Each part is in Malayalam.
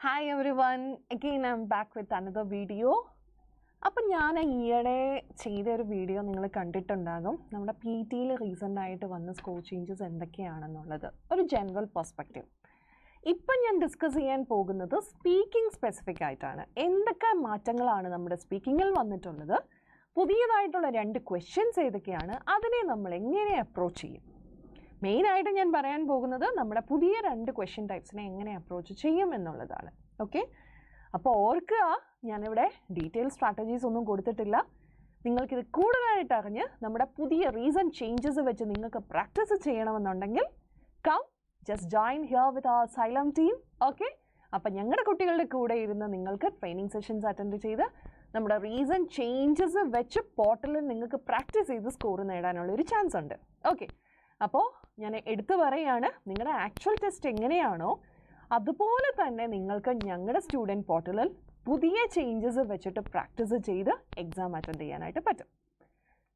Hi everyone, again I'm back with another video. അപ്പോൾ ഞാൻ ഈയിടെ ചെയ്ത ഒരു വീഡിയോ നിങ്ങൾ കണ്ടിട്ടുണ്ടാകും. നമ്മുടെ PTയിൽ റീസെൻ്റ് ആയിട്ട് വന്ന സ്കോർ ചേഞ്ചസ് എന്തൊക്കെയാണെന്നുള്ളത് ഒരു ജനറൽ പെർസ്പെക്റ്റീവ്. ഇപ്പം ഞാൻ ഡിസ്കസ് ചെയ്യാൻ പോകുന്നത് സ്പീക്കിംഗ് സ്പെസിഫിക് ആയിട്ടാണ്. എന്തൊക്കെ മാറ്റങ്ങളാണ് നമ്മുടെ സ്പീക്കിങ്ങിൽ വന്നിട്ടുള്ളത്, പുതിയതായിട്ടുള്ള 2 ക്വസ്റ്റ്യൻസ് ഏതൊക്കെയാണ്, അതിനെ നമ്മൾ എങ്ങനെ അപ്രോച്ച് ചെയ്യും. മെയിനായിട്ട് ഞാൻ പറയാൻ പോകുന്നത് നമ്മുടെ പുതിയ 2 ക്വസ്റ്റ്യൻ ടൈപ്സിനെ എങ്ങനെ അപ്രോച്ച് ചെയ്യും എന്നുള്ളതാണ്. ഓക്കെ, അപ്പോൾ ഓർക്കുക, ഞാനിവിടെ ഡീറ്റെയിൽ സ്ട്രാറ്റജീസ് ഒന്നും കൊടുത്തിട്ടില്ല. നിങ്ങൾക്കിത് കൂടുതലായിട്ട് അറിഞ്ഞ് നമ്മുടെ പുതിയ റീസെൻറ്റ് ചേഞ്ചസ് വെച്ച് നിങ്ങൾക്ക് പ്രാക്ടീസ് ചെയ്യണമെന്നുണ്ടെങ്കിൽ come just join here with our Xylem team. Okay, അപ്പം ഞങ്ങളുടെ കുട്ടികളുടെ കൂടെ ഇരുന്ന് നിങ്ങൾക്ക് ട്രെയിനിങ് സെഷൻസ് അറ്റൻഡ് ചെയ്ത് നമ്മുടെ റീസെൻറ്റ് ചേഞ്ചസ് വെച്ച് പോർട്ടലിൽ നിങ്ങൾക്ക് പ്രാക്ടീസ് ചെയ്ത് സ്കോർ നേടാനുള്ളൊരു ചാൻസ് ഉണ്ട്. ഓക്കെ, അപ്പോൾ ഞാൻ എടുത്തു പറയുകയാണ്, നിങ്ങളുടെ ആക്ച്വൽ ടെസ്റ്റ് എങ്ങനെയാണോ അതുപോലെ തന്നെ നിങ്ങൾക്ക് ഞങ്ങളുടെ സ്റ്റുഡൻറ്റ് പോർട്ടലിൽ പുതിയ ചേഞ്ചസ് വെച്ചിട്ട് പ്രാക്ടീസ് ചെയ്ത് എക്സാം അറ്റൻഡ് ചെയ്യാനായിട്ട് പറ്റും.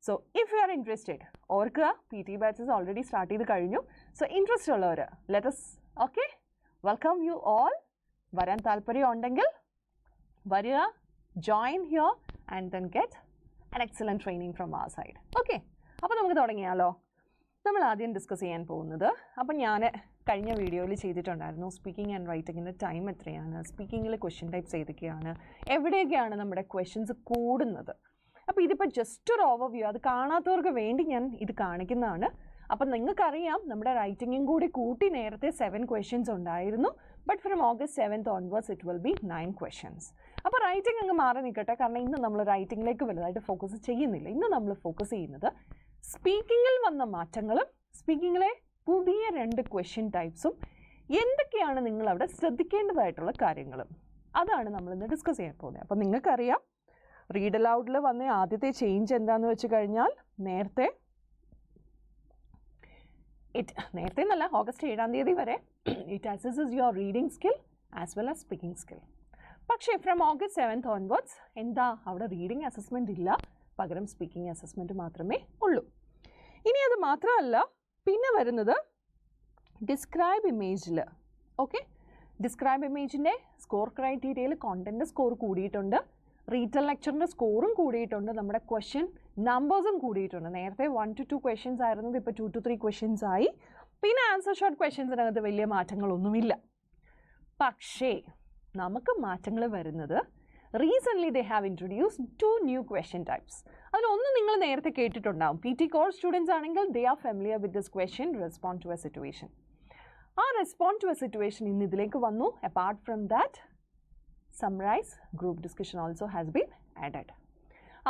So if you are interested, ഓർക്കുക PT ബാച്ചസ് ഓൾറെഡി സ്റ്റാർട്ട് ചെയ്ത് കഴിഞ്ഞു. സോ ഇൻട്രസ്റ്റ് ഉള്ളവർ let's okay welcome you all. വരാൻ താല്പര്യം ഉണ്ടെങ്കിൽ വരിക, join here and then get an excellent training from our side. Okay, അപ്പോൾ നമുക്ക് തുടങ്ങിയാലോ. നമ്മൾ ആദ്യം ഡിസ്കസ് ചെയ്യാൻ പോകുന്നത്, അപ്പം ഞാൻ കഴിഞ്ഞ വീഡിയോയിൽ ചെയ്തിട്ടുണ്ടായിരുന്നു സ്പീക്കിംഗ് ആൻഡ് റൈറ്റിങ്ങിൻ്റെ ടൈം എത്രയാണ്, സ്പീക്കിങ്ങിൽ ക്വസ്റ്റ്യൻ ടൈപ്സ് ഏതൊക്കെയാണ്, എവിടെയൊക്കെയാണ് നമ്മുടെ ക്വസ്റ്റ്യൻസ് കൂടുന്നത്. അപ്പോൾ ഇതിപ്പോൾ ജസ്റ്റ് ഒരു ഓവർവ്യൂ, അത് കാണാത്തവർക്ക് വേണ്ടി ഞാൻ ഇത് കാണിക്കുന്നതാണ്. അപ്പം നിങ്ങൾക്കറിയാം നമ്മുടെ റൈറ്റിങ്ങും കൂടി കൂട്ടി നേരത്തെ 7 ക്വസ്റ്റ്യൻസ് ഉണ്ടായിരുന്നു. But from August 7th onwards it will B 9 questions. അപ്പോൾ റൈറ്റിംഗ് അങ്ങ് മാറി നിൽക്കട്ടെ, കാരണം ഇന്ന് നമ്മൾ റൈറ്റിങ്ങിലേക്ക് വലുതായിട്ട് ഫോക്കസ് ചെയ്യുന്നില്ല. ഇന്ന് നമ്മൾ ഫോക്കസ് ചെയ്യുന്നത് സ്പീക്കിങ്ങിൽ വന്ന മാറ്റങ്ങളും സ്പീക്കിങ്ങിലെ പുതിയ 2 ക്വസ്റ്റ്യൻ ടൈപ്സും എന്തൊക്കെയാണ് നിങ്ങളവിടെ ശ്രദ്ധിക്കേണ്ടതായിട്ടുള്ള കാര്യങ്ങളും അതാണ് നമ്മളിന്ന് ഡിസ്കസ് ചെയ്യാൻ പോകുന്നത്. അപ്പം നിങ്ങൾക്കറിയാം റീഡ് അലൗഡിൽ വന്ന ആദ്യത്തെ ചേഞ്ച് എന്താണെന്ന് വെച്ച് കഴിഞ്ഞാൽ, നേരത്തെ എന്നല്ല, August 7th വരെ it assesses your reading skill as well as speaking skill. പക്ഷേ ഫ്രം August 7th ഓൺവേർഡ്സ് എന്താ, അവിടെ റീഡിംഗ് അസസ്മെൻ്റ് ഇല്ല, പകരം സ്പീക്കിംഗ് അസസ്മെൻറ്റ് മാത്രമേ ഉള്ളൂ. ഇനി അത് മാത്രമല്ല, പിന്നെ വരുന്നത് ഡിസ്ക്രൈബ് ഇമേജിൽ. ഓക്കെ, ഡിസ്ക്രൈബ് ഇമേജിൻ്റെ സ്കോർ ക്രൈറ്റീരിയയിൽ കോണ്ടൻറ്റ് സ്കോർ കൂടിയിട്ടുണ്ട്, റീറ്റൽ ലെക്ചറിൻ്റെ സ്കോറും കൂടിയിട്ടുണ്ട്, നമ്മുടെ ക്വസ്റ്റ്യൻ നമ്പേഴ്സും കൂടിയിട്ടുണ്ട്. നേരത്തെ 1 to 2 ക്വസ്റ്റ്യൻസ് ആയിരുന്നത് ഇപ്പോൾ 2 to 3 ക്വസ്റ്റ്യൻസ് ആയി. പിന്നെ ആൻസർ ഷോർട്ട് ക്വസ്റ്റ്യൻസിനകത്ത് വലിയ മാറ്റങ്ങളൊന്നുമില്ല. പക്ഷേ നമുക്ക് മാറ്റങ്ങൾ വരുന്നത് recently they have introduced 2 new question types. അതിലൊന്ന് നിങ്ങൾ നേരത്തെ കേട്ടിട്ടുണ്ടാവും. PT കോഴ്സ് സ്റ്റുഡൻസ് ആണെങ്കിൽ they are familiar with this question, respond to a situation. ആ റെസ്പോണ്ട് ടു എ സിറ്റുവേഷൻ ഇന്ന് ഇതിലേക്ക് വന്നു. Apart from that summarise group discussion also has been added.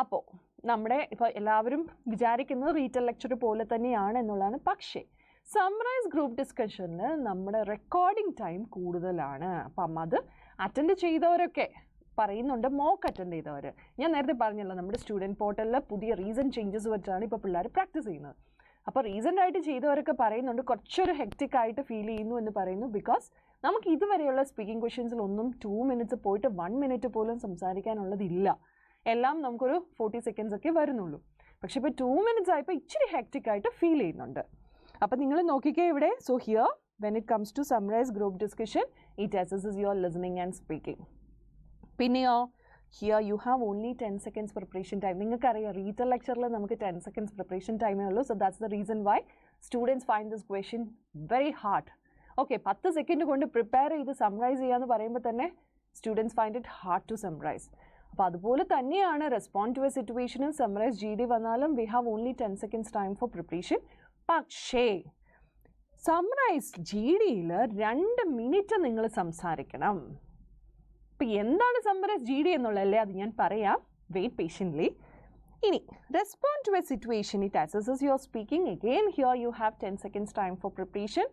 അപ്പോൾ നമ്മുടെ ഇപ്പോൾ എല്ലാവരും വിചാരിക്കുന്നത് റീറ്റൽ ലെക്ചർ പോലെ തന്നെയാണ് എന്നുള്ളതാണ്. പക്ഷേ സമ്മറൈസ് ഗ്രൂപ്പ് ഡിസ്കഷനിൽ നമ്മുടെ റെക്കോർഡിംഗ് ടൈം കൂടുതലാണ്. അപ്പം അത് അറ്റൻഡ് ചെയ്തവരൊക്കെ പറയുന്നുണ്ട്, മോക്ക് അറ്റൻഡ് ചെയ്തവർ. ഞാൻ നേരത്തെ പറഞ്ഞല്ലോ, നമ്മുടെ സ്റ്റുഡൻറ്റ് പോർട്ടലിൽ പുതിയ റീസെൻറ്റ് ചേഞ്ചസ് വെച്ചാണ് ഇപ്പോൾ പിള്ളേർ പ്രാക്ടീസ് ചെയ്യുന്നത്. അപ്പോൾ റീസെൻ്റ് ആയിട്ട് ചെയ്തവരൊക്കെ പറയുന്നുണ്ട് കുറച്ചൊരു ഹെക്റ്റിക് ആയിട്ട് ഫീൽ ചെയ്യുന്നു എന്ന് പറയുന്നു. ബിക്കോസ് നമുക്ക് ഇതുവരെയുള്ള സ്പീക്കിംഗ് ക്വസ്റ്റ്യൻസിലൊന്നും 2 minutes പോയിട്ട് 1 minute പോലും സംസാരിക്കാനുള്ളതില്ല. എല്ലാം നമുക്കൊരു 40 seconds ഒക്കെ വരുന്നുള്ളൂ. പക്ഷേ ഇപ്പോൾ 2 minutes ആയപ്പോൾ ഇച്ചിരി ഹെക്റ്റിക് ആയിട്ട് ഫീൽ ചെയ്യുന്നുണ്ട്. അപ്പോൾ നിങ്ങൾ നോക്കിക്കേ ഇവിടെ. So here when it comes to summarise group discussion it assesses your listening and speaking. പിന്നെയോ here you have only 10 seconds preparation time. നിങ്ങൾക്കറിയാം റീറ്റൽ ലെക്ചറിൽ നമുക്ക് 10 seconds പ്രിപ്പറേഷൻ ടൈമേ ഉള്ളൂ. So that's the reason why students find this question very hard. Okay, 10 seconds കൊണ്ട് പ്രിപ്പയർ ചെയ്ത് സമ്മറൈസ് ചെയ്യാന്ന് പറയുമ്പോൾ തന്നെ students find it hard to summarise. അപ്പോൾ അതുപോലെ തന്നെയാണ് respond to A സിറ്റുവേഷനും summarise GD വന്നാലും we have only 10 seconds time for preparation. പക്ഷേ സമ്മറൈസ് GDയിൽ 2 minute നിങ്ങൾ സംസാരിക്കണം. ഇപ്പോൾ എന്താണ് സമ്മറൈസ് GD എന്നുള്ളതല്ലേ, അത് ഞാൻ പറയാം, വെയിറ്റ് പേഷ്യൻ്റ്ലി. ഇനി respond to a situation it assesses your speaking. Again here you have 10 seconds time for preparation.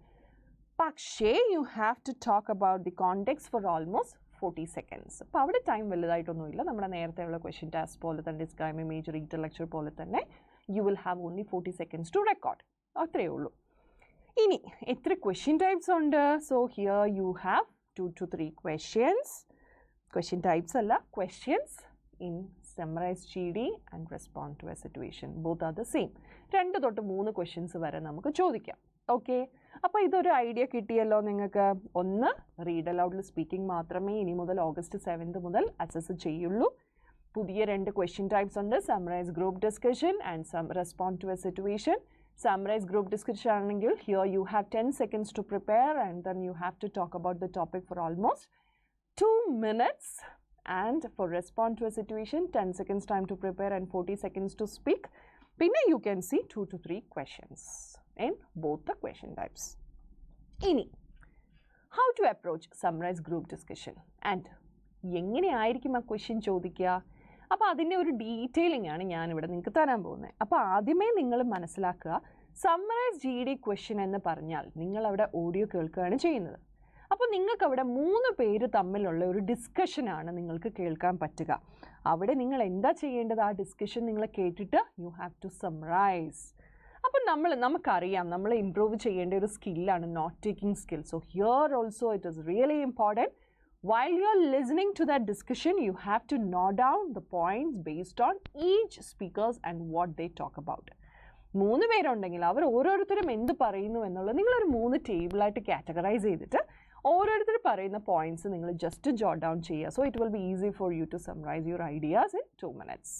പക്ഷേ you have to talk about the context for almost 40 seconds. അപ്പോൾ അവിടെ ടൈം വലുതായിട്ടൊന്നുമില്ല. നമ്മുടെ നേരത്തെയുള്ള ക്വസ്റ്റ്യൻ ടാസ്ക് പോലെ തന്നെ ഡിസ്ക്രൈബ് ഇമേജ് റീറ്റൽ ലെക്ചർ പോലെ തന്നെ you will have only 40 seconds to record. അത്രയേ ഉള്ളൂ. ഇനി എത്ര ക്വസ്റ്റ്യൻ ടൈപ്സ് ഉണ്ട്? So here you have 2 to 3 questions. Question types അല്ല, questions in summarise GD and respond to a situation. Both are the same. 2 to 3 questions വരെ നമുക്ക് ചോദിക്കാം. ഓക്കെ, അപ്പോൾ ഇതൊരു ഐഡിയ കിട്ടിയല്ലോ നിങ്ങൾക്ക്. ഒന്ന്, റീഡ് അലൗഡിൽ സ്പീക്കിംഗ് മാത്രമേ ഇനി മുതൽ ഓഗസ്റ്റ് 7 മുതൽ അസസ് ചെയ്യുള്ളൂ. പുതിയ 2 ക്വസ്റ്റ്യൻ ടൈപ്സ് ഉണ്ട്, summarise group discussion and respond to a situation. Summarize group discussion ആണെങ്കിൽ here you have 10 seconds to prepare and then you have to talk about the topic for almost 2 minutes. And for respond to a situation, 10 seconds time to prepare and 40 seconds to speak. Pinna you can see 2 to 3 questions in both the question types. Ini, how to approach summarize group discussion and എങ്ങനെ ആയിരിക്കും ആ ക്വസ്റ്റ്യൻ ചോദിക്കുക? അപ്പോൾ അതിൻ്റെ ഒരു ഡീറ്റെയിലിംഗ് ആണ് ഞാനിവിടെ നിങ്ങൾക്ക് തരാൻ പോകുന്നത്. അപ്പോൾ ആദ്യമേ നിങ്ങൾ മനസ്സിലാക്കുക, സമ്മറൈസ് GD ക്വസ്റ്റ്യൻ എന്ന് പറഞ്ഞാൽ നിങ്ങളവിടെ ഓഡിയോ കേൾക്കുകയാണ് ചെയ്യുന്നത്. അപ്പോൾ നിങ്ങൾക്കവിടെ 3 പേര് തമ്മിലുള്ള ഒരു ഡിസ്കഷനാണ് നിങ്ങൾക്ക് കേൾക്കാൻ പറ്റുക. അവിടെ നിങ്ങൾ എന്താ ചെയ്യേണ്ടത്? ആ ഡിസ്കഷൻ നിങ്ങൾ കേട്ടിട്ട് യു ഹാവ് ടു സമ്മറൈസ്. അപ്പോൾ നമുക്കറിയാം നമ്മൾ ഇംപ്രൂവ് ചെയ്യേണ്ട ഒരു സ്കില്ലാണ് note taking skill. So here also it is really important. While you are listening to that discussion, you have to note down the points based on each speakers and what they talk about. 3 പേരുണ്ടെങ്കിൽ അവർ ഓരോരുത്തരും എന്ത് പറയുന്നു എന്നുള്ളത് നിങ്ങളൊരു 3 ടേബിളായിട്ട് കാറ്റഗറൈസ് ചെയ്തിട്ട് ഓരോരുത്തർ പറയുന്ന പോയിന്റ്സ് നിങ്ങൾ ജസ്റ്റ് ജോട്ട് ഡൗൺ ചെയ്യുക. So it will be easy for you to summarise your ideas in 2 minutes.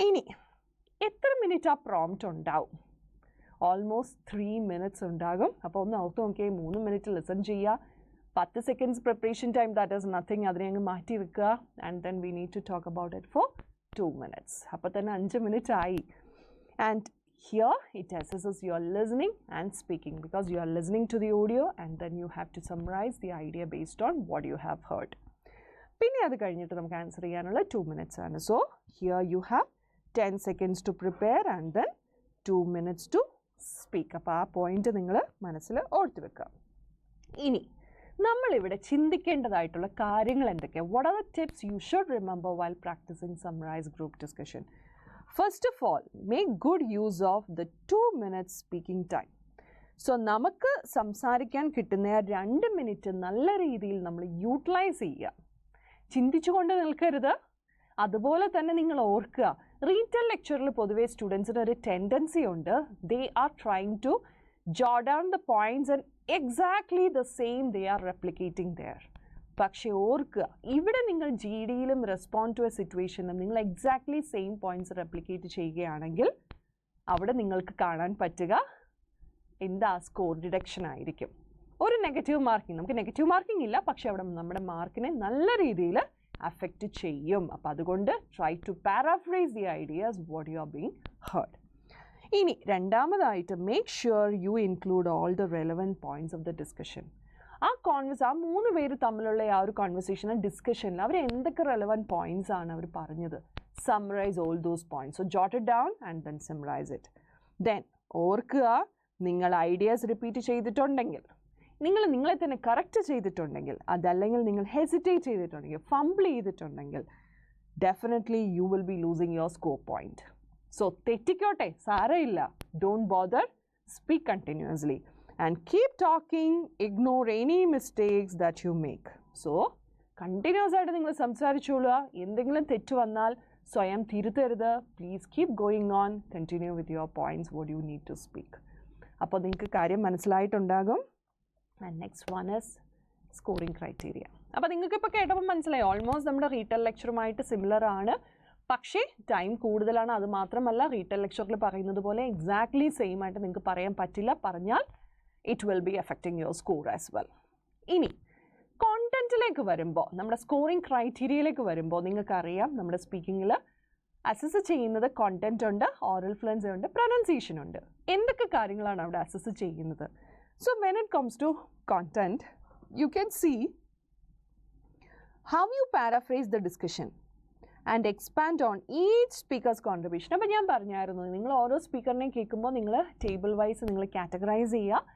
ഇനി എത്ര മിനിറ്റ് ആ പ്രോംപ്റ്റ് ഉണ്ടാവും? ഓൾമോസ്റ്റ് 3 minutes ഉണ്ടാകും. അപ്പോൾ ഒന്ന് ഓർത്ത് നോക്കിയാൽ 3 minute ലിസൺ ചെയ്യുക. 10 seconds preparation time, that is nothing. അതിനെ അങ്ങ് മാറ്റി വെക്കുക. And then we need to talk about it for 2 minutes. അപ്പോൾ തന്നെ 5 minutes ആയി. And here it assesses your listening and speaking because you are listening to the audio and then you have to summarise the idea based on what you have heard. പിന്നെ അത് കഴിഞ്ഞിട്ട് നമുക്ക് ആൻസർ ചെയ്യാനുള്ള 2 minutes ആണ്. So here you have 10 seconds to prepare and then 2 minutes to speak. അപ്പോൾ ആ പോയിന്റ് നിങ്ങൾ മനസ്സിൽ ഓർത്ത് വെക്കുക. ഇനി നമ്മളിവിടെ ചിന്തിക്കേണ്ടതായിട്ടുള്ള കാര്യങ്ങൾ എന്തൊക്കെയാണ്? What are the tips you should remember while practising summarise group discussion? First of all, make good use of the 2 minutes speaking time. So നമുക്ക് സംസാരിക്കാൻ കിട്ടുന്ന 2 minute നല്ല രീതിയിൽ നമ്മൾ യൂട്ടിലൈസ് ചെയ്യുക. ചിന്തിച്ചുകൊണ്ട് നിൽക്കരുത്. അതുപോലെ തന്നെ നിങ്ങൾ ഓർക്കുക, റീറ്റെയിൽ ലെക്ചറിൽ പൊതുവേ സ്റ്റുഡൻസിന് ഒരു ടെൻഡൻസി ഉണ്ട്, they are trying to jot down the points and exactly the same they are replicating there. പക്ഷേ ഓർക്കുക, ഇവിടെ നിങ്ങൾ GDയിലും റെസ്പോണ്ട് ടു എ സിറ്റുവേഷനിലും നിങ്ങൾ എക്സാക്ട്ലി സെയിം പോയിന്റ്സ് റെപ്ലിക്കേറ്റ് ചെയ്യുകയാണെങ്കിൽ അവിടെ നിങ്ങൾക്ക് കാണാൻ പറ്റുക എന്താ? സ്കോർ ഡിഡക്ഷൻ ആയിരിക്കും. ഒരു നെഗറ്റീവ് മാർക്കിംഗ്, നമുക്ക് നെഗറ്റീവ് മാർക്കിംഗ് ഇല്ല, പക്ഷേ അവിടെ നമ്മുടെ മാർക്കിനെ നല്ല രീതിയിൽ അഫക്റ്റ് ചെയ്യും. അപ്പോൾ അതുകൊണ്ട് try to paraphrase the ideas what you are being heard. ഇനി രണ്ടാമതായിട്ട്, make sure you include all the relevant points of the discussion. ആ 3 പേര് തമ്മിലുള്ള ആ ഒരു കോൺവെർസേഷൻ ഡിസ്കഷനിൽ അവർ എന്തൊക്കെ റെലവൻറ്റ് പോയിന്റ്സ് ആണ് അവർ പറഞ്ഞത്, summarise all those points. So jot it down and then summarise it. Then ഓർക്കുക, നിങ്ങൾ ഐഡിയാസ് റിപ്പീറ്റ് ചെയ്തിട്ടുണ്ടെങ്കിൽ, നിങ്ങളെ തന്നെ കറക്റ്റ് ചെയ്തിട്ടുണ്ടെങ്കിൽ, അതല്ലെങ്കിൽ നിങ്ങൾ ഹെസിറ്റേറ്റ് ചെയ്തിട്ടുണ്ടെങ്കിൽ, ഫംബിൾ ചെയ്തിട്ടുണ്ടെങ്കിൽ, definitely you will be losing your score point. So തെറ്റിക്കോട്ടെ, സാരമില്ല, don't bother, speak continuously and keep talking, ignore any mistakes that you make. So continuous ആയിട്ട് നിങ്ങൾ സംസാരിച്ചോളുക. എന്തെങ്കിലും തെറ്റ് വന്നാൽ സ്വയം തിരുത്തരുത്. Please keep going on, continue with your points what you need to speak. അപ്പോൾ നിങ്ങൾക്ക് കാര്യം മനസ്സിലായിട്ടുണ്ടാകും. And next one is scoring criteria. അപ്പോൾ നിങ്ങൾക്ക് ഇപ്പോൾ കേട്ടപ്പോൾ മനസ്സിലായി, ഓൾമോസ്റ്റ് നമ്മുടെ റീറ്റെയിൽ ലെക്ചറുമായിട്ട് സിമിലർ ആണ്, പക്ഷേ ടൈം കൂടുതലാണ്. അത് മാത്രമല്ല, റീറ്റെയിൽ ലെക്ചറിൽ പറയുന്നത് പോലെ എക്സാക്ട്ലി സെയിം ആയിട്ട് നിങ്ങൾക്ക് പറയാൻ പറ്റില്ല. പറഞ്ഞാൽ it will be effecting your score as well. ഇനി കോണ്ടന്റിലേക്ക് വരുമ്പോൾ, നമ്മുടെ സ്കോറിംഗ് ക്രൈറ്റീരിയയിലേക്ക് വരുമ്പോൾ, നിങ്ങൾക്കറിയാം നമ്മുടെ സ്പീക്കിങ്ങിൽ അസസ് ചെയ്യുന്നത് കോണ്ടന്റ് ഉണ്ട്, ഓറൽ ഫ്ലുവൻസി ഉണ്ട്, പ്രൊനൗൺസിയേഷൻ ഉണ്ട്. എന്തൊക്കെ കാര്യങ്ങളാണ് അവിടെ അസസ് ചെയ്യുന്നത്? So when it comes to content, you can see how you paraphrase the discussion and expand on each speaker's contribution. അപ്പോൾ ഞാൻ പറഞ്ഞായിരുന്നു, നിങ്ങൾ ഓരോ സ്പീക്കറിനെയും കേൾക്കുമ്പോൾ നിങ്ങൾ ടേബിൾ വൈസ് നിങ്ങൾ കാറ്റഗറൈസ് ചെയ്യുക,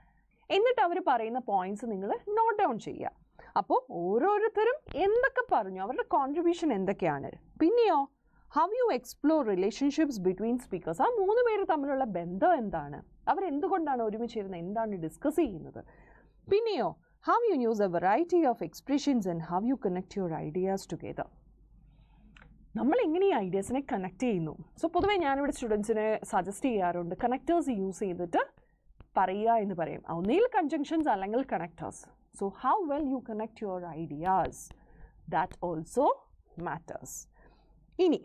എന്നിട്ട് അവർ പറയുന്ന പോയിന്റ്സ് നിങ്ങൾ നോട്ട് ഡൗൺ ചെയ്യുക. അപ്പോൾ ഓരോരുത്തരും എന്തൊക്കെ പറഞ്ഞു, അവരുടെ കോൺട്രിബ്യൂഷൻ എന്തൊക്കെയാണ്. പിന്നെയോ how you explore relationships between speakers. ആ 3 പേര് തമ്മിലുള്ള ബന്ധം എന്താണ്, അവരെന്തുകൊണ്ടാണ് ഒരുമിച്ചിരുന്നത്, എന്താണ് ഡിസ്കസ് ചെയ്യുന്നത്. പിന്നെയോ how you use A variety of expressions and how you connect your ideas together. നമ്മൾ എങ്ങനെ ഈ ഐഡിയാസിനെ കണക്ട് ചെയ്യുന്നു. സോ പൊതുവേ ഞാനിവിടെ സ്റ്റുഡൻസിനെ സജസ്റ്റ് ചെയ്യാറുണ്ട്, കണക്റ്റേഴ്സ് യൂസ് ചെയ്തിട്ട് പറയുക എന്ന് പറയും. ഒന്നുകിൽ കൺജങ്ഷൻസ് അല്ലെങ്കിൽ connectors. So how well you connect your ideas, that also matters. ഇനി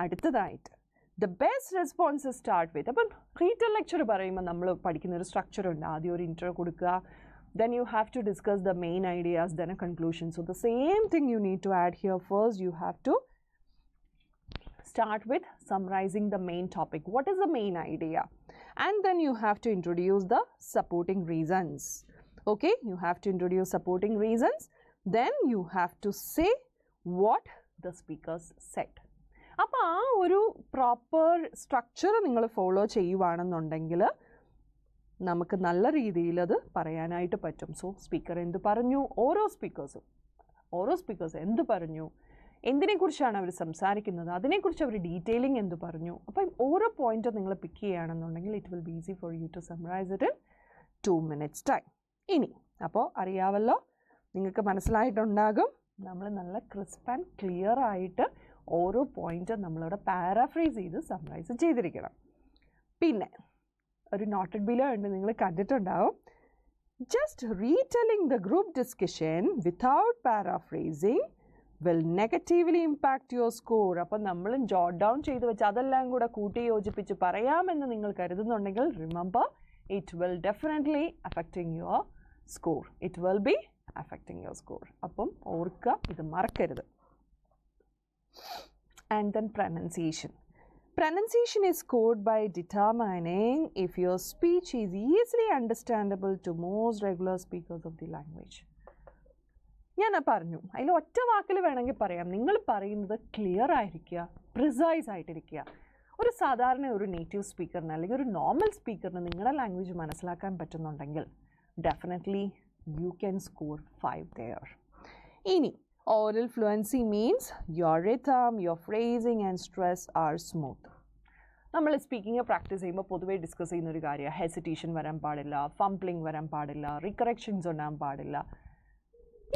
അടുത്തതായിട്ട് the best response start with. അപ്പം റീറ്റെയിൽ ലെക്ചർ പറയുമ്പോൾ നമ്മൾ പഠിക്കുന്ന ഒരു സ്ട്രക്ചർ ഉണ്ട്. ആദ്യം ഒരു ഇൻട്രോ കൊടുക്കുക, then you have to discuss the main ideas, then a conclusion. So the same thing you need to add here. First you have to start with summarizing the main topic. What is the main idea? And then you have to introduce the supporting reasons. Okay, you have to introduce supporting reasons. Then you have to say what the speakers said. അപ്പോൾ ആ ഒരു പ്രോപ്പർ സ്ട്രക്ചർ നിങ്ങൾ ഫോളോ ചെയ്യുവാണെന്നുണ്ടെങ്കിൽ നമുക്ക് നല്ല രീതിയിൽ അത് പറയാനായിട്ട് പറ്റും. സോ സ്പീക്കർ എന്ത് പറഞ്ഞു, ഓരോ സ്പീക്കേഴ്സ് എന്ത് പറഞ്ഞു, എന്തിനെക്കുറിച്ചാണ് അവർ സംസാരിക്കുന്നത്, അതിനെക്കുറിച്ച് അവർ ഡീറ്റെയിലിംഗ് എന്ത് പറഞ്ഞു. അപ്പം ഓരോ പോയിന്റ് നിങ്ങൾ പിക്ക് ചെയ്യുകയാണെന്നുണ്ടെങ്കിൽ it will be easy for you to summarise it in 2 minutes time. ഇനി അപ്പോൾ അറിയാമല്ലോ, നിങ്ങൾക്ക് മനസ്സിലായിട്ടുണ്ടാകും നമ്മൾ നല്ല ക്രിസ്പ് ആൻഡ് ക്ലിയർ ആയിട്ട് ഓരോ പോയിന്റ് നമ്മളിവിടെ പാരാഫ്രൈസ് ചെയ്ത് സമ്മറൈസ് ചെയ്തിരിക്കണം. പിന്നെ ഒരു നോട്ടഡ് ബിലോ ഉണ്ട്, നിങ്ങൾ കണ്ടിട്ടുണ്ടാവും. Just retelling the group discussion without paraphrasing will negatively impact your score. അപ്പം നമ്മൾ ജോട്ട് ഡൗൺ ചെയ്ത് വെച്ച് അതെല്ലാം കൂടെ കൂട്ടി യോജിപ്പിച്ച് പറയാമെന്ന് നിങ്ങൾ കരുതുന്നുണ്ടെങ്കിൽ remember it will definitely affecting your score. It will be affecting your score. അപ്പം ഓർക്കുക, ഇത് മറക്കരുത്. And then pronunciation. Pronunciation is scored by determining if your speech is easily understandable to most regular speakers of the language. ഞാൻ പറഞ്ഞു, അതിൽ ഒറ്റ വാക്കിൽ വേണമെങ്കിൽ പറയാം, നിങ്ങൾ പറയുന്നത് ക്ലിയർ ആയിരിക്കുക, പ്രിസൈസ് ആയിട്ടിരിക്കുക. ഒരു സാധാരണ ഒരു നേറ്റീവ് സ്പീക്കറിന് അല്ലെങ്കിൽ ഒരു നോർമൽ സ്പീക്കറിന് നിങ്ങളുടെ ലാംഗ്വേജ് മനസ്സിലാക്കാൻ പറ്റുന്നുണ്ടെങ്കിൽ definitely you can score 5 there. ഇനി oral fluency means your rhythm, your phrasing and stress are smooth. നമ്മൾ സ്പീക്കിംഗ് പ്രാക്ടീസ് ചെയ്യുമ്പോൾ പൊതുവേ ഡിസ്കസ് ചെയ്യുന്ന ഒരു കാര്യമാണ് ഹെസിറ്റേഷൻ വരാൻ പാടില്ല, ഫംപ്ലിംഗ് വരാൻ പാടില്ല, റിക്കറക്ഷൻസ് ഉണ്ടാകാൻ പാടില്ല.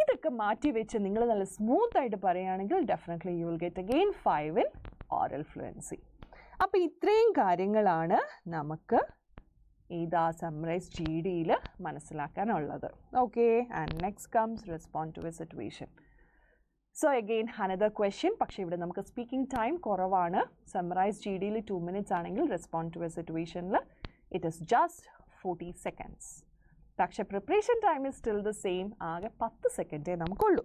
ഇതൊക്കെ മാറ്റി വെച്ച് നിങ്ങൾ നല്ല സ്മൂത്ത് ആയിട്ട് പറയുകയാണെങ്കിൽ definitely you will get again 5 in oral fluency. അപ്പോൾ ഇത്രയും കാര്യങ്ങളാണ് നമുക്ക് ഇതാ സമ്മറൈസ് GDയിൽ മനസ്സിലാക്കാനുള്ളത്. Okay, and next comes respond to a situation. So again another question, പക്ഷേ ഇവിടെ നമുക്ക് സ്പീക്കിംഗ് ടൈം കുറവാണ്. സമ്മറൈസ് GDയിൽ 2 minutes ആണെങ്കിൽ റെസ്പോണ്ട് ടു എ സിറ്റുവേഷനിൽ ഇറ്റ് ഇസ് ജസ്റ്റ് 40 seconds. പക്ഷേ preparation time is still the same, ആകെ 10 സെക്കൻഡേ നമുക്കുള്ളൂ.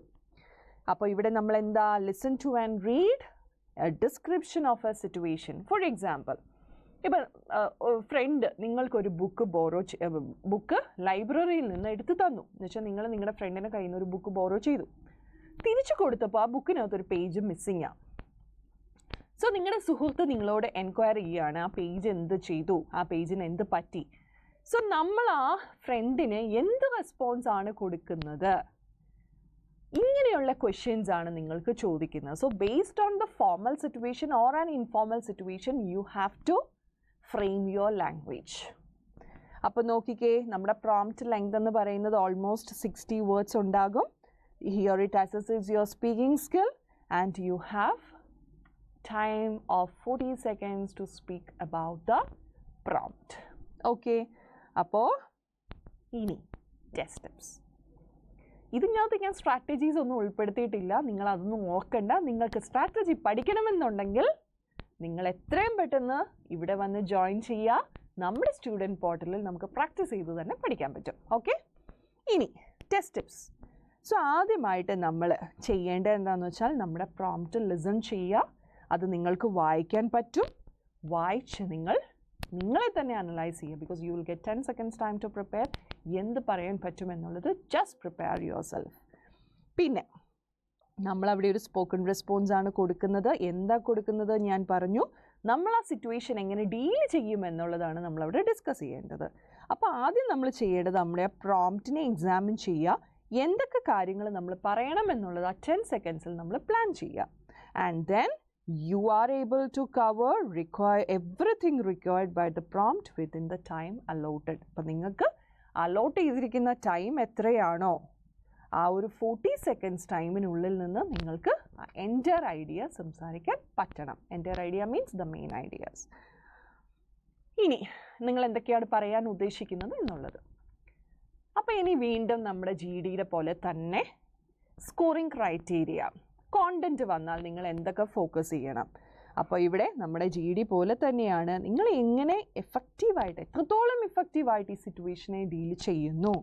അപ്പോൾ ഇവിടെ നമ്മൾ എന്താ, listen two and read A description of A situation. For example, ഇപ്പം ഫ്രണ്ട് നിങ്ങൾക്കൊരു ബുക്ക് ലൈബ്രറിയിൽ നിന്ന് എടുത്ത് തന്നു എന്ന് വെച്ചാൽ നിങ്ങൾ നിങ്ങളുടെ ഫ്രണ്ടിൻ്റെ കയ്യിൽ നിന്ന് ഒരു ബുക്ക് ബോറോ ചെയ്തു. തിരിച്ചു കൊടുത്തപ്പോൾ ആ ബുക്കിനകത്തൊരു പേജ് മിസ്സിംഗ് ആണ്. സോ നിങ്ങളുടെ സുഹൃത്ത് നിങ്ങളോട് എൻക്വയറി ചെയ്യുകയാണ്, ആ പേജ് എന്ത് ചെയ്തു, ആ പേജിന് എന്ത് പറ്റി. സോ നമ്മൾ ആ ഫ്രണ്ടിന് എന്ത് റെസ്പോൺസ് ആണ് കൊടുക്കുന്നത്, ഇങ്ങനെയുള്ള ക്വസ്റ്റ്യൻസ് ആണ് നിങ്ങൾക്ക് ചോദിക്കുന്നത്. So based on the formal situation or an informal situation you have to frame your language. അപ്പോൾ നോക്കിക്കേ, നമ്മുടെ പ്രോംപ്റ്റ് ലെങ്ത് എന്ന് പറയുന്നത് ഓൾമോസ്റ്റ് 60 words ഉണ്ടാകും. Here it assesses your speaking skill and you have time of 40 seconds to speak about the prompt. Okay, അപ്പോൾ ഇനി ടെസ്റ്റ് ടിപ്സ്. ഇതിനകത്ത് ഞാൻ സ്ട്രാറ്റജീസ് ഒന്നും ഉൾപ്പെടുത്തിയിട്ടില്ല, നിങ്ങൾ അതൊന്നും ഓർക്കണ്ട. നിങ്ങൾക്ക് സ്ട്രാറ്റജി പഠിക്കണമെന്നുണ്ടെങ്കിൽ നിങ്ങൾ എത്രയും പെട്ടെന്ന് ഇവിടെ വന്ന് ജോയിൻ ചെയ്യുക. നമ്മുടെ സ്റ്റുഡൻറ്റ് പോർട്ടലിൽ നമുക്ക് പ്രാക്ടീസ് ചെയ്ത് തന്നെ പഠിക്കാൻ പറ്റും. ഓക്കെ, ഇനി ടെസ്റ്റ് ടിപ്സ്. സോ ആദ്യമായിട്ട് നമ്മൾ ചെയ്യേണ്ടത് എന്താണെന്ന് വെച്ചാൽ നമ്മുടെ പ്രോംപ്റ്റ് ലിസൺ ചെയ്യുക. അത് നിങ്ങൾക്ക് വായിക്കാൻ പറ്റും. വായിച്ച് നിങ്ങളെ തന്നെ അനലൈസ് ചെയ്യുക. Because you will get 10 seconds time to prepare. എന്ത് പറയാൻ പറ്റുമെന്നുള്ളത് ജസ്റ്റ് പ്രിപ്പയർ യുവർ സെൽഫ്. പിന്നെ നമ്മളവിടെ ഒരു സ്പോക്കൺ റെസ്പോൺസ് ആണ് കൊടുക്കുന്നത്. എന്താ കൊടുക്കുന്നത് ഞാൻ പറഞ്ഞു. നമ്മൾ ആ സിറ്റുവേഷൻ എങ്ങനെ ഡീൽ ചെയ്യുമെന്നുള്ളതാണ് നമ്മളവിടെ ഡിസ്കസ് ചെയ്യേണ്ടത്. അപ്പോൾ ആദ്യം നമ്മൾ ചെയ്യേണ്ടത് നമ്മുടെ ആ പ്രോംപ്റ്റിനെ എക്സാമിൻ ചെയ്യുക. എന്തൊക്കെ കാര്യങ്ങൾ നമ്മൾ പറയണമെന്നുള്ളത് ആ 10 secondsൽ നമ്മൾ പ്ലാൻ ചെയ്യുക. And then you are able to cover everything required by the prompt within the time allotted. അപ്പം നിങ്ങൾക്ക് അലോട്ട് ചെയ്തിരിക്കുന്ന ടൈം എത്രയാണോ ആ ഒരു 40 seconds ടൈമിനുള്ളിൽ നിന്ന് നിങ്ങൾക്ക് എൻ്റയർ ഐഡിയ സംസാരിക്കാൻ പറ്റണം. Entire idea means the main ideas. ഇനി നിങ്ങൾ എന്തൊക്കെയാണ് പറയാൻ ഉദ്ദേശിക്കുന്നത് എന്നുള്ളത്. അപ്പോൾ ഇനി വീണ്ടും നമ്മുടെ GDയുടെ പോലെ തന്നെ സ്കോറിംഗ് ക്രൈറ്റീരിയ, കോണ്ടൻറ്റ് വന്നാൽ നിങ്ങൾ എന്തൊക്കെ ഫോക്കസ് ചെയ്യണം. അപ്പോൾ ഇവിടെ നമ്മുടെ GD പോലെ തന്നെയാണ്, നിങ്ങൾ എങ്ങനെ എഫക്റ്റീവായിട്ട്, എത്രത്തോളം എഫക്റ്റീവായിട്ട് ഈ സിറ്റുവേഷനെ ഡീൽ ചെയ്യുന്നു,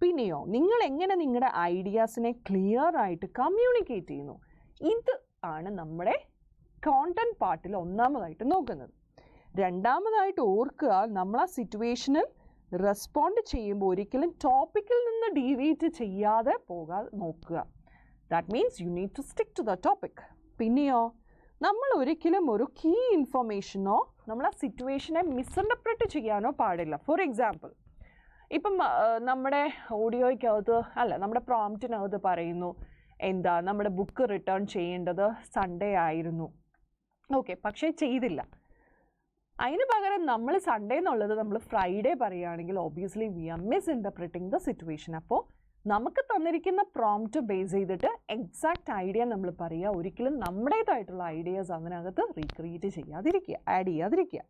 പിന്നെയോ നിങ്ങൾ എങ്ങനെ നിങ്ങളുടെ ഐഡിയാസിനെ ക്ലിയർ ആയിട്ട് കമ്മ്യൂണിക്കേറ്റ് ചെയ്യുന്നു. ഇത് ആണ് നമ്മുടെ കോണ്ടൻറ്റ് പാർട്ടിൽ ഒന്നാമതായിട്ട് നോക്കുന്നത്. രണ്ടാമതായിട്ട് ഓർക്കുക, നമ്മൾ ആ സിറ്റുവേഷനിൽ റെസ്പോണ്ട് ചെയ്യുമ്പോൾ ഒരിക്കലും ടോപ്പിക്കിൽ നിന്ന് ഡീവിയേറ്റ് ചെയ്യാതെ പോകാൻ നോക്കുക. That means you need to stick to the topic. പിന്നെയോ നമ്മൾ ഒരിക്കലും ഒരു കീ ഇൻഫർമേഷനോ നമ്മൾ ആ സിറ്റുവേഷനെ മിസ്ഇൻ്റർപ്രറ്റ് ചെയ്യാനോ പാടില്ല. ഫോർ എക്സാമ്പിൾ, ഇപ്പം നമ്മുടെ ഓഡിയോയ്ക്കകത്ത് നമ്മുടെ പ്രോംപ്റ്റിനകത്ത് പറയുന്നു എന്താ നമ്മുടെ ബുക്ക് റിട്ടേൺ ചെയ്യേണ്ടത് സൺഡേ ആയിരുന്നു. ഓക്കെ, പക്ഷേ ചെയ്തില്ല. അതിന് പകരം നമ്മൾ സൺഡേ എന്നുള്ളത് നമ്മൾ ഫ്രൈഡേ പറയുകയാണെങ്കിൽ obviously we are misinterpreting the situation. അപ്പോൾ നമുക്ക് തന്നിരിക്കുന്ന പ്രോംപ്റ്റ് ബേസ് ചെയ്തിട്ട് എക്സാക്റ്റ് ഐഡിയ നമ്മൾ പറയുക, ഒരിക്കലും നമ്മുടേതായിട്ടുള്ള ഐഡിയാസ് അതിനകത്ത് റീക്രിയേറ്റ് ചെയ്യാതിരിക്കുക, ആഡ് ചെയ്യാതിരിക്കുക.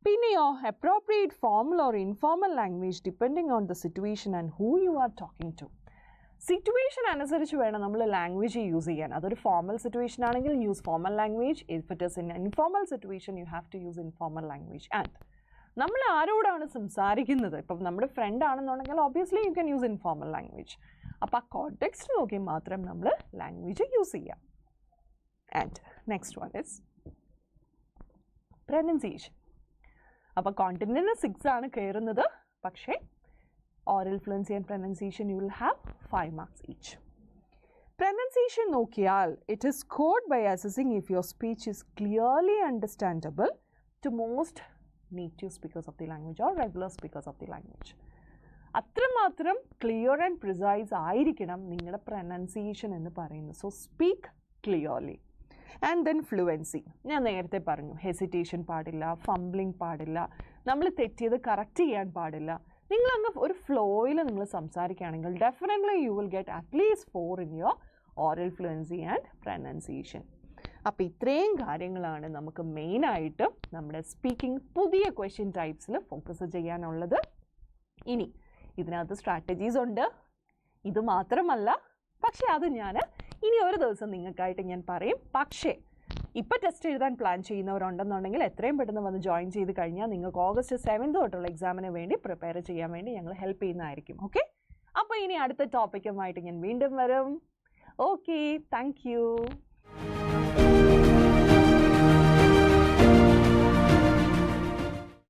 പിന്നെയോ appropriate formal or informal language depending on the situation and who you are talking to. Situation അനുസരിച്ച് വേണം നമ്മൾ ലാംഗ്വേജ് യൂസ് ചെയ്യാൻ. അതൊരു ഫോർമൽ സിറ്റുവേഷൻ ആണെങ്കിൽ use formal language. If it is in informal situation you have to use informal language. And നമ്മൾ ആരോടാണ് സംസാരിക്കുന്നത്, ഇപ്പം നമ്മുടെ ഫ്രണ്ട് ആണെന്നുണ്ടെങ്കിൽ obviously you can use informal language. അപ്പോൾ ആ കോണ്ടെക്സ്റ്റ് നോക്കി മാത്രം നമ്മൾ ലാംഗ്വേജ് യൂസ് ചെയ്യാം. And next one is pronunciation. അപ്പോൾ കോണ്ടിനെൻറ്റിന് 6 ആണ് കയറുന്നത്, പക്ഷേ oral fluency and pronunciation you will have 5 marks each. Pronunciation നോക്കിയാൽ it is scored by assessing if your speech is clearly understandable to most native speakers of the language or regular speakers of the language. അത്രമാത്രം ക്ലിയർ ആൻഡ് പ്രിസൈസ് ആയിരിക്കണം നിങ്ങളുടെ പ്രൊനൗൺസിയേഷൻ എന്ന് പറയുന്നത്. So speak clearly. And then fluency. ഞാൻ നേരത്തെ പറഞ്ഞു, ഹെസിറ്റേഷൻ പാടില്ല, ഫംബ്ലിങ് പാടില്ല, നമ്മൾ തെറ്റിയത് കറക്റ്റ് ചെയ്യാൻ പാടില്ല. നിങ്ങളങ്ങ് ഒരു ഫ്ലോയിൽ നിങ്ങൾ സംസാരിക്കുകയാണെങ്കിൽ definitely you will get at least 4 in your oral fluency and pronunciation. അപ്പോൾ ഇത്രയും കാര്യങ്ങളാണ് നമുക്ക് മെയിനായിട്ട് നമ്മുടെ സ്പീക്കിംഗ് പുതിയ ക്വസ്റ്റ്യൻ ടൈപ്സിൽ ഫോക്കസ് ചെയ്യാനുള്ളത്. ഇനി ഇതിനകത്ത് സ്ട്രാറ്റജീസ് ഉണ്ട്, ഇത് മാത്രമല്ല, പക്ഷേ അത് ഞാൻ ഇനി ഒരു ദിവസം നിങ്ങൾക്കായിട്ട് ഞാൻ പറയും. പക്ഷേ ഇപ്പോൾ ടെസ്റ്റ് എഴുതാൻ പ്ലാൻ ചെയ്യുന്നവരുണ്ടെന്നുണ്ടെങ്കിൽ എത്രയും പെട്ടെന്ന് വന്ന് ജോയിൻ ചെയ്ത് കഴിഞ്ഞാൽ നിങ്ങൾക്ക് August 7 തൊട്ടുള്ള എക്സാമിന് വേണ്ടി പ്രിപ്പയർ ചെയ്യാൻ വേണ്ടി ഞങ്ങൾ ഹെൽപ്പ് ചെയ്യുന്നതായിരിക്കും. ഓക്കെ, അപ്പോൾ ഇനി അടുത്ത ടോപ്പിക്കുമായിട്ട് ഞാൻ വീണ്ടും വരും. Okay, thank you.